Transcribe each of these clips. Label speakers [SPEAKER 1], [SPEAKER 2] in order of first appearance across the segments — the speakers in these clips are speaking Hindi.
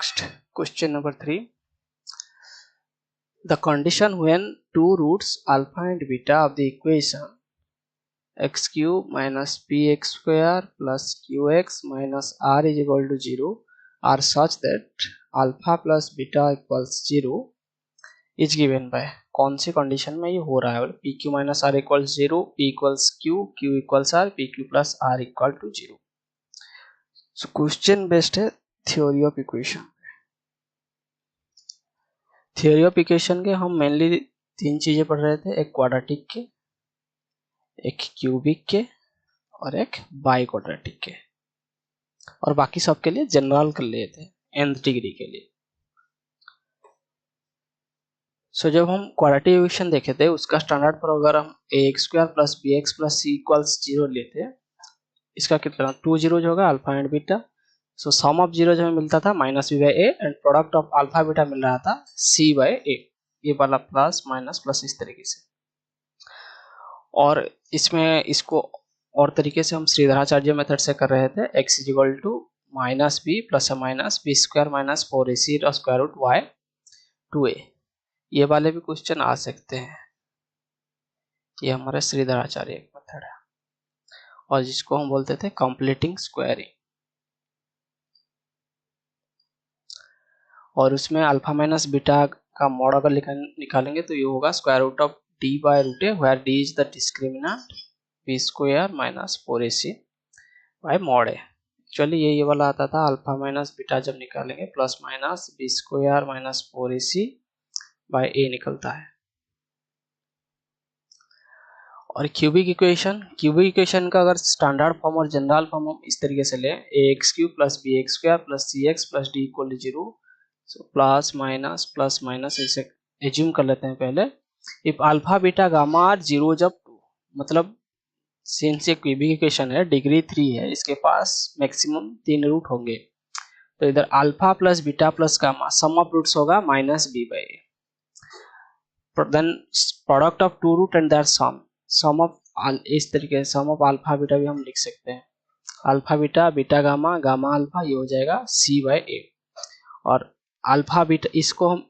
[SPEAKER 1] Next, question number 3. The condition when two roots alpha and beta of the equation x cube minus px square plus qx minus r is equal to 0 are such that alpha plus beta equals 0 is given by. कौन सी कंडीशन में ये हो रहा है? P Q minus are equals 0, P equals Q, Q equals R, P Q plus R equal to 0. So question based है theory of equation. Theory of equation के हम मेनली तीन चीजें पढ़ रहे थे, एक क्वाड्रेटिक के, एक क्यूबिक के और एक बाई क्वाड्रेटिक के, और बाकी सब के लिए जनरल कर लिए थे nth डिग्री के लिए. सो जब हम क्वाड्रेटिक इक्वेशन देखे थे उसका स्टैंडर्ड पर अगर हम ax square plus bx plus c equals 0 लेते, इसका कितना 2 जीरोज होगा alpha and beta. So sum of zeros हमें मिलता था minus B by A and product of alpha beta मिल रहा था सी बाई ए. ये वाला प्लस माइनस प्लस इस तरीके से. और इसमें इसको और तरीके से हम श्रीधराचार्य मेथड से कर रहे थे. x is equal to minus b plus minus B square minus 4ac square root y 2a. ये वाले भी क्वेश्चन आ सकते हैं. ये हमारे श्रीधराचार्य मेथड है और जिसको हम बोलते थे कंप्लीटिंग स्क्वायरिंग. और उसमें अल्फा माइनस बीटा का मॉड अगर निकालेंगे तो ये होगा square root of D by root A where D is the discriminant B square minus 4ac by mod A. Actually ये वाला आता था अल्फा माइनस बीटा जब निकालेंगे plus minus B square minus 4ac by A निकलता है. और क्यूबिक इक्वेशन का अगर स्टैंडर्ड फॉर्म और जनरल फॉर्म हम इस तरीके से लें, ax cube plus bx square plus cx plus d equal to 0. So plus minus ऐसे एज्यूम कर लेते हैं पहले. If alpha beta gamma are 0 जब 2, मतलब सिंस ये क्यूबिक इक्वेशन है डिग्री 3 है, इसके पास मैक्सिमम 3 रूट होंगे. तो इधर alpha plus beta plus gamma sum of roots होगा minus B by A. Then product of two root and their sum of इस तरीके से सम ऑफ अल्फा बीटा भी हम लिख सकते हैं. Alpha beta beta gamma gamma alpha ये हो जाएगा सी बाई ए. और अल्फा बीटा इसको हम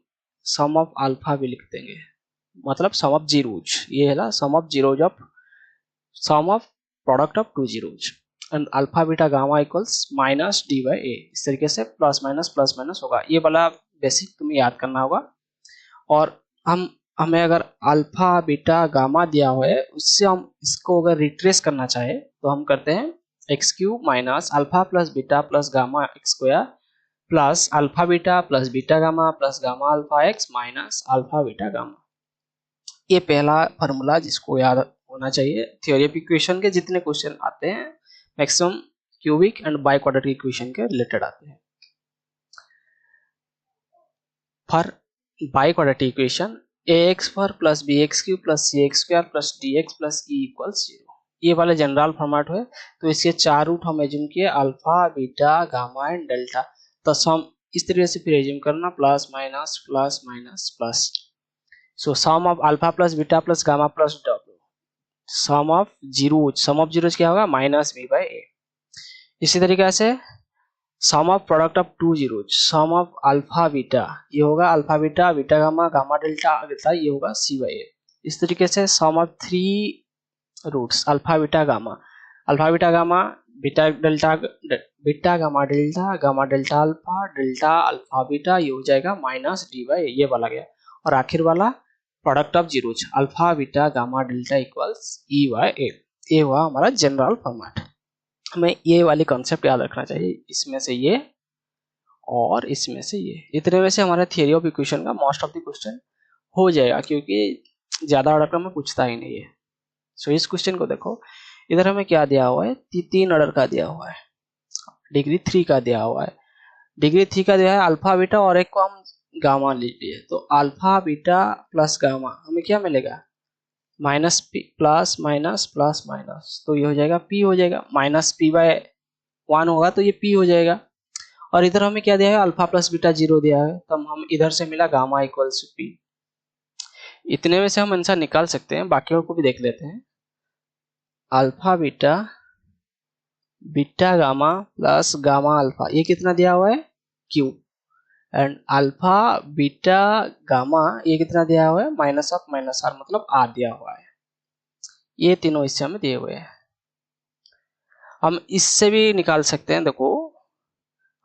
[SPEAKER 1] सम ऑफ अल्फा भी लिख देंगे, मतलब सम ऑफ जीरोज. ये है ना sum of zeros of sum of product of two zeros and alpha beta gamma equals minus D by A. इस तरीके से प्लस माइनस होगा. ये वाला बेसिक तुम्हें याद करना होगा. और हमें अगर अल्फा बीटा गामा दिया हुआ है उससे हम इसको अगर रिट्रेस करना चाहे तो हम करते हैं x cube minus alpha plus beta plus gamma x square plus alpha beta plus beta gamma plus gamma alpha x minus alpha beta gamma. ये पहला फॉर्मूला जिसको याद होना चाहिए. थ्योरी ऑफ इक्वेशन के जितने क्वेश्चन आते हैं maximum cubic and by quadratic equation के रिलेटेड आते हैं. For by quadratic equation ax पर plus bx cube plus cx square plus dx plus e equals 0. ये वाले जनरल फॉर्मेट है. तो इसके 4 रूट हम एज्यूम किए alpha beta gamma and delta. तो सम इस तरीके से फिर एज्यूम करना plus minus. So sum of alpha plus beta plus gamma plus w. Sum of zeros क्या होगा माइनस बी बाई ए. इसी तरीके से sum of product of two zeros sum of alpha beta ये होगा alpha beta beta gamma gamma delta ये होगा सी बाई ए. इस तरीके से sum of 3 roots alpha beta gamma beta delta beta gamma delta alpha beta ये हो जाएगा माइनस डी बाई ए. ये वाला गया. और आखिर वाला product of zeros alpha beta gamma delta equals E by A. ये हुआ हमारा जनरल फॉर्मेट. हमें ये वाली कॉन्सेप्ट याद रखना चाहिए. इसमें से ये और इसमें से ये, इतने में से हमारे थ्योरी ऑफ इक्वेशन का मोस्ट ऑफ द क्वेश्चन हो जाएगा क्योंकि ज्यादा ऑर्डर का में पूछता ही नहीं है. सो इस क्वेश्चन को देखो, इधर हमें क्या दिया हुआ है 3 ऑर्डर का दिया हुआ है, डिग्री 3 का दिया हुआ है. डिग्री 3 का दिया है अल्फा बीटा और एक को हम गामा ले लिए. तो अल्फा बीटा प्लस गामा हमें क्या मिलेगा माइनस पी प्लस माइनस. तो ये हो जाएगा पी हो जाएगा माइनस पी बाय 1 होगा तो ये पी हो जाएगा. और इधर हमें क्या दिया है अल्फा प्लस बीटा 0 दिया है तो हम इधर से मिला गामा इक्वल्स टू पी. इतने में से हम आंसर निकाल सकते हैं. बाकियों को भी देख लेते हैं. Alpha beta beta gamma plus gamma alpha ये कितना दिया हुआ है Q. And alpha beta gamma ये कितना दिया हुआ है, माइनस ऑफ माइनस आर मतलब आर दिया हुआ है। ये तीनों इससे हमें दिए हुए हैं। हम इससे भी निकाल सकते हैं। देखो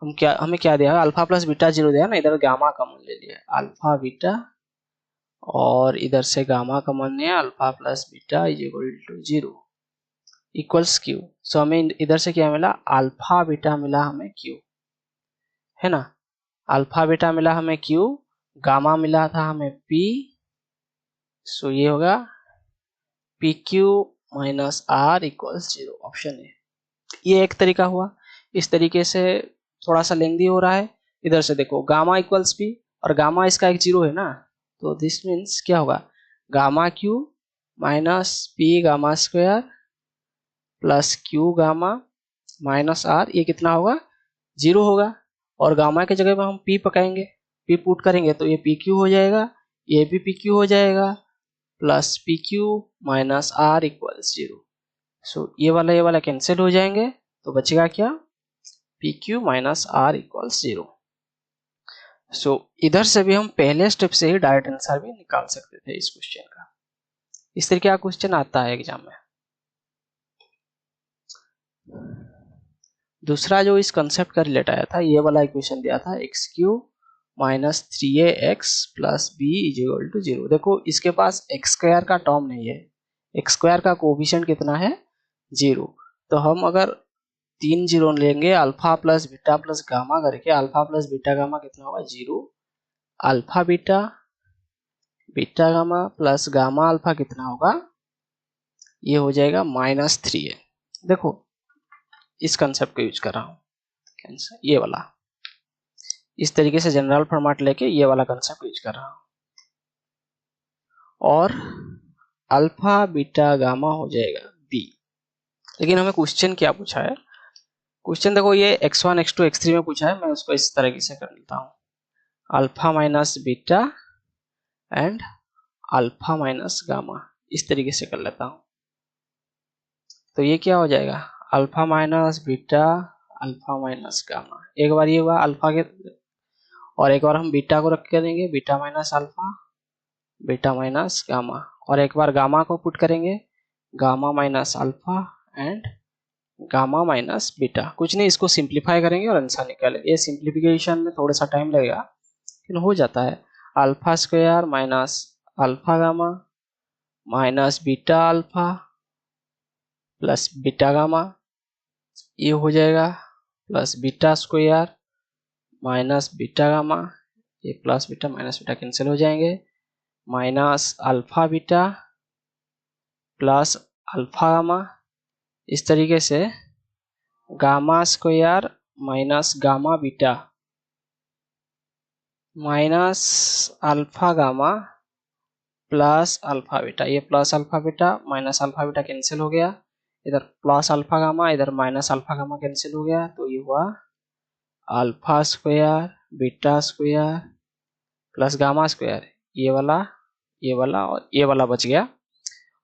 [SPEAKER 1] हमें क्या दिया है, अल्फा प्लस बीटा 0 दिया ना, इधर गामा कॉमन ले लिया, अल्फा बीटा और इधर से गामा कॉमन है, alpha plus beta is equal to 0 equals Q. So हमें इधर से क्या मिला, अल्फा बीटा मिला हमें क्यू, है ना। अल्फा बीटा मिला हमें क्यू, गामा मिला था हमें पी। सो ये होगा p Q minus are equals 0, option है। ये एक तरीका हुआ। इस तरीके से थोड़ा सा लेंदी हो रहा है। इधर से देखो गामा इक्वल्स पी और गामा इसका एक 0 है ना, तो दिस मीन्स क्या होगा, gamma q minus p gamma square plus q gamma minus r, ये कितना होगा, 0 होगा। और गामा के जगह में हम पी पकाएंगे, पी पुट करेंगे तो ये पी क्यू हो जाएगा, ये भी पी क्यू हो जाएगा, plus p Q minus are equals 0। So ये वाला कैंसिल हो जाएंगे, तो बचेगा क्या, p Q minus are equals 0। So इधर से भी हम पहले स्टेप से ही डायरेक्ट आंसर भी निकाल सकते थे इस क्वेश्चन का। इस तरीके का क्वेश्चन आता है एग्जाम में। दूसरा जो इस कंसेप्ट का रिलेट आया था, ये वाला इक्वेशन दिया था x cube minus 3ax plus b is equal to 0। देखो इसके पास एक्स स्क्वायर का टर्म नहीं है, एक्स स्क्वायर का कोएफिशिएंट कितना है, 0। तो हम अगर 3 जीरो लेंगे, alpha plus beta plus gamma करके, अल्फा प्लस बीटा गामा कितना होगा, 0। Alpha beta beta gamma plus gamma alpha कितना होगा, ये हो जाएगा माइनस 3a। देखो इस कंसेप्ट को यूज कर रहा हूँ, ये वाला इस तरीके से जनरल फॉर्मेट लेके ये वाला कंसेप्ट यूज कर रहा हूँ। और अल्फा बीटा गामा हो जाएगा बी। लेकिन हमें क्वेश्चन क्या पूछा है, क्वेश्चन देखो ये x1 x2 x3 में पूछा है, मैं उसको इस तरीके से कर लेता हूँ, alpha minus beta and alpha minus gamma, इस तरीके से कर लेता हूँ। तो ये क्या हो जाएगा, alpha minus beta alpha minus gamma, एक बार ये हुआ अल्फा के, और एक बार हम बीटा को रख के देंगे, beta minus alpha beta minus gamma, और एक बार गामा को पुट करेंगे, gamma minus alpha and gamma minus beta. कुछ नहीं, इसको सिंप्लीफाई करेंगे और आंसर निकालेंगे। ये सिंप्लीफिकेशन में थोड़ा सा टाइम लगेगा लेकिन हो जाता है। Alpha square minus alpha gamma minus beta alpha plus beta gamma, ये हो जाएगा, plus beta square minus beta gamma, ये plus beta minus beta cancel हो जाएंगे, minus alpha beta plus alpha gamma, इस तरीके से gamma square minus gamma beta minus alpha gamma plus alpha beta, ये plus alpha beta minus alpha beta cancel हो गया, इधर प्लस अल्फा गामा इधर माइनस अल्फा गामा कैंसिल हो गया, तो ये हुआ alpha square beta square plus gamma square, ये वाला और ये वाला बच गया।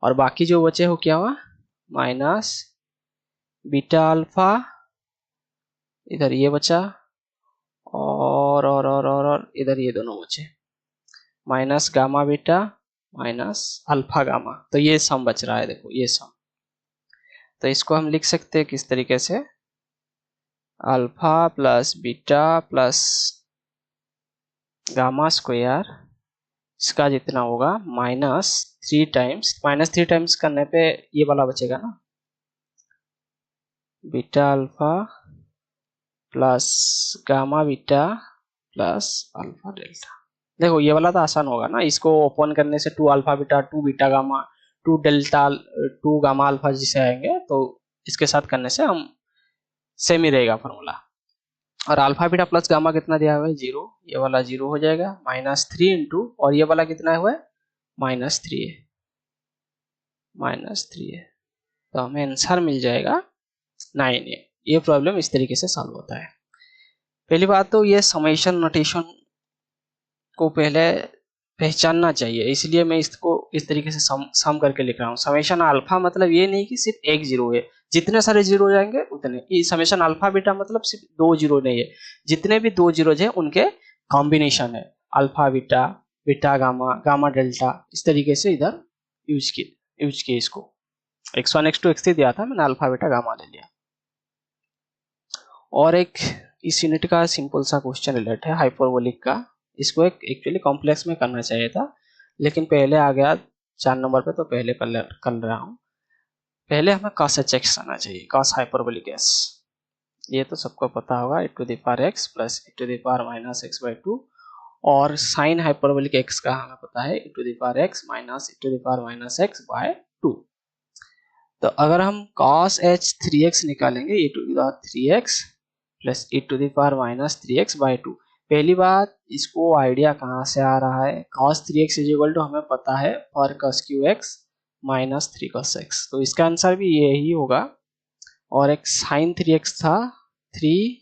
[SPEAKER 1] और बाकी जो बचे हो क्या हुआ, माइनस बीटा अल्फा, इधर ये बचा, और इधर ये दोनों बचे, minus gamma beta minus alpha gamma. तो ये सम बच रहा है, देखो ये सम। तो इसको हम लिख सकते हैं किस तरीके से, alpha plus beta plus gamma square, इसका जितना होगा माइनस 3 टाइम्स करने पे ये वाला बचेगा ना, beta alpha plus gamma beta plus alpha delta. देखो ये वाला तो आसान होगा ना, इसको ओपन करने से 2 alpha beta 2 beta gamma 2 delta 2 gamma alpha जिसे आएंगे, तो इसके साथ करने से हम सेम ही रहेगा फॉर्मूला। और अल्फा बीटा प्लस गामा कितना दिया हुआ है, 0, ये वाला 0 हो जाएगा, माइनस 3 इंटू, और ये वाला कितना हुआ है, माइनस 3 है, तो हमें आंसर मिल जाएगा 9a। ये प्रॉब्लम इस तरीके से सॉल्व होता है। पहली बात तो ये समेशन नोटेशन को पहले पहचानना चाहिए, इसलिए मैं इसको इस तरीके से सम करके लिख रहा हूँ। समेशन अल्फा मतलब ये नहीं कि सिर्फ एक जीरो है, जितने सारे जीरो जाएंगे उतने। ये समेशन अल्फा बीटा मतलब सिर्फ 2 जीरो नहीं है, जितने भी 2 जीरो है उनके कॉम्बिनेशन है, alpha beta, beta gamma, gamma delta, इस तरीके से इधर यूज किए इसको। x1 x2 x3 दिया था, मैंने अल्फा बीटा गामा ले लिया। और एक इस यूनिट का सिंपल सा क्वेश्चन रिलेटेड है हाइपरबोलिक का, इसको एक एक्चुअली कॉम्प्लेक्स में करना चाहिए था, लेकिन पहले आ गया 4 नंबर पे, तो पहले कर रहा हूँ। पहले हमें cos hx आना चाहिए, cos हाइपरबोलिक s, ये तो सबको पता होगा, e to the power x plus e to the power minus x by 2, और साइन हाइपरबोलिक x का हमें पता है e to the power x minus e to the power minus x by 2। तो अगर हम cos h 3x निकालेंगे, e to the power 3x plus e to the power minus 3x by 2। पहली बात, इसको आइडिया कहाँ से आ रहा है, cos 3x is equal to हमें पता है पर cos qx minus 3 cos x, तो इसका आंसर भी यही होगा। और एक sin 3x था, 3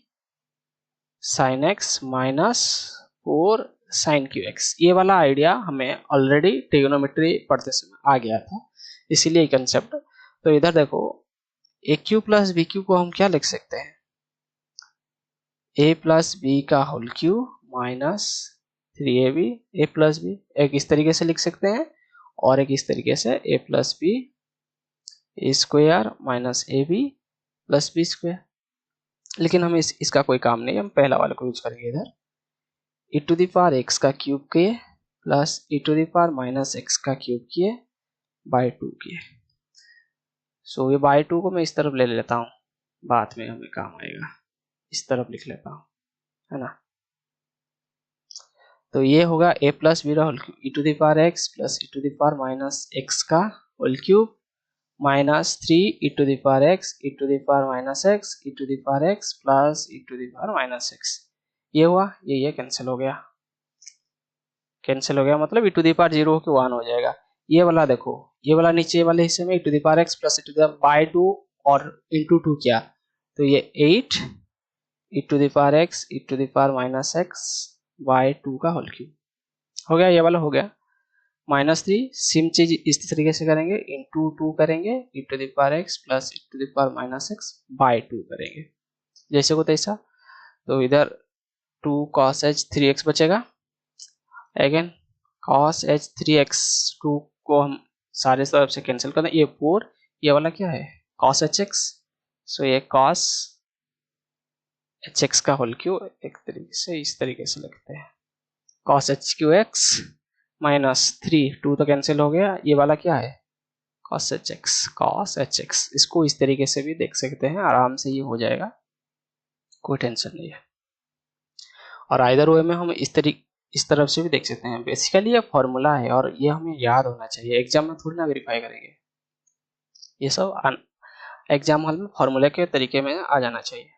[SPEAKER 1] sin x minus 4 sin qx, ये वाला आइडिया हमें ऑलरेडी ट्रिग्नोमेट्री पढ़ते समय आ गया था, इसीलिए कंसेप्ट। तो इधर देखो, ए क्यू प्लस बी क्यू को हम क्या लिख सकते हैं, ए प्लस बी का होल क्यू माइनस 3ab ए प्लस बी, एक इस तरीके से लिख सकते हैं, और एक इस तरीके से A plus B square minus A B plus B square. लेकिन हमें इसका कोई काम नहीं है, हम पहला वाले को यूज करेंगे। इधर e to the power x का क्यूब किए plus e to the power minus x का क्यूब किए बाय 2 किए। सो ये बाय 2 को मैं इस तरफ ले लेता हूँ, बाद में हमें काम आएगा, इस तरफ लिख लेता हूँ, है ना। तो ये होगा a प्लस बी का whole cube e to the power x plus e to the power minus x का whole cube minus 3 e to the power x e to the power minus x e to the power x plus e to the power minus x। ये हुआ, ये कैंसिल हो गया, मतलब e टू द पावर 0 होकर 1 हो जाएगा। ये वाला देखो, ये वाला नीचे वाले हिस्से में e to the power x plus e to the power by 2 और इंटू 2 किया, तो ये 8 e to the power x e to the power minus x by 2 का होल क्यूब हो गया, ये वाला हो गया। माइनस 3 सेम चीज इस तरीके से करेंगे, इंटू 2 करेंगे, e to the power x plus e to the power minus x by 2 करेंगे, जैसे को तैसा। तो इधर 2 cos h 3x बचेगा, अगेन cos h 3x 2 को हम सारे तरफ से कैंसिल कर दें, ये 4, ये वाला क्या है cos hx, सो ये cos hx का होल क्यूब, एक तरीके से इस तरीके से लिखते हैं, cos h qx माइनस 3, 2 तो कैंसिल हो गया, ये वाला क्या है cos hx, इसको इस तरीके से भी देख सकते हैं, आराम से ये हो जाएगा, कोई टेंशन नहीं है। और आइदर वे में हम इस तरफ से भी देख सकते हैं। बेसिकली ये फॉर्मूला है और ये हमें याद होना चाहिए, एग्जाम में थोड़ी ना वेरीफाई करेंगे, ये सब एग्जाम हॉल में फॉर्मूले के तरीके में आ जाना चाहिए।